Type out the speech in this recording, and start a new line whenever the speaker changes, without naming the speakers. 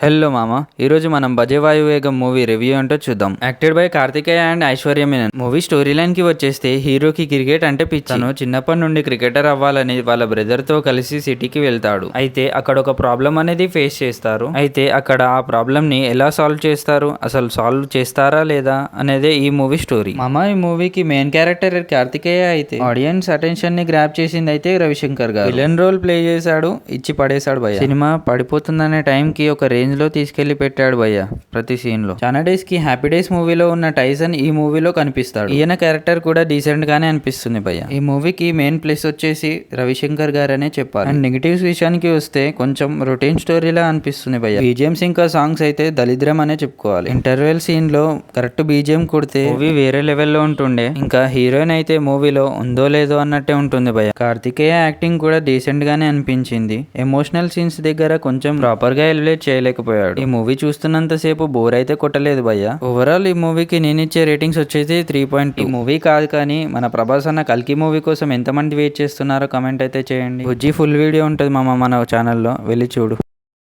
Hello మామ, ఈరోజు మనం బజే వాయువేగం మూవీ రివ్యూ ఏంటో చూద్దాం. Acted by Karthikeya and Aishwarya Menon. Movie story line కి వచ్చేస్తే హీరోకి క్రికెట్ అంటే పిచ్చి. తను చిన్నప్పటి నుండి క్రికెటర్ అవ్వాలని వాళ్ళ బ్రదర్ తో కలిసి సిటీకి వెళ్తాడు. అయితే అక్కడ ఒక ప్రాబ్లం అనేది ఫేస్ చేస్తారు. అయితే అక్కడ ఆ ప్రాబ్లం ని ఎలా సాల్వ్ చేస్తారు, అసలు సాల్వ్ చేస్తారా లేదా అనేదే ఈ మూవీ స్టోరీ. మామ, ఈ మూవీకి మెయిన్ క్యారెక్టర్ కార్తికేయ అయితే ఆడియన్స్ అటెన్షన్ ని గ్రాప్ చేసింది అయితే రవిశంకర్ గారు. విలన్ రోల్ ప్లే చేశాడు, ఇచ్చి పడేశాడు భయ్య. సినిమా పడిపోతుందనే టైం కి ఒక రేంజ్ లో తీసుకెళ్లి పెట్టాడు భయ్య ప్రతి సీన్ లో. చాలా డేస్ కి హ్యాపీ డేస్ మూవీలో ఉన్న టైసన్ ఈ మూవీలో కనిపిస్తాడు. ఈయన క్యారెక్టర్ కూడా డీసెంట్ గానే అనిపిస్తుంది భయ్య. ఈ మూవీకి మెయిన్ ప్లస్ వచ్చేసి రవిశంకర్ గారనే చెప్పాలి. అండ్ నెగిటివ్స్ విషయానికి వస్తే కొంచెం రొటీన్ స్టోరీలా అనిపిస్తుంది భయ్య. బీజిఎంస్ ఇంకా సాంగ్స్ అయితే దళిద్రం అనే చెప్పుకోవాలి. ఇంటర్వెల్ సీన్ లో కరెక్ట్ బీజిఎం కొడితే మూవీ వేరే లెవెల్లో ఉంటుండే. ఇంకా హీరోయిన్ అయితే మూవీలో ఉందో లేదో అన్నట్టే ఉంటుంది భయ్య. కార్తికేయ యాక్టింగ్ కూడా డీసెంట్ గానే అనిపించింది. ఎమోషనల్ సీన్స్ దగ్గర కొంచెం ప్రాపర్ గా ఎలివేట్ చేయలేకపోయాడు. ఈ మూవీ చూస్తున్నంత సేపు బోర్ అయితే కొట్టలేదు భయ్య. ఓవరాల్ ఈ మూవీకి నేను ఇచ్చే రేటింగ్స్ వచ్చేసి 3.2. మూవీ కాదు కానీ మన ప్రభాస్ అన్న కల్కి మూవీ కోసం ఎంతమంది వెయిట్ చేస్తున్నారో కమెంట్ అయితే చేయండి. బుజ్జి ఫుల్ వీడియో ఉంటుంది మన ఛానల్లో, వెళ్ళి చూడు.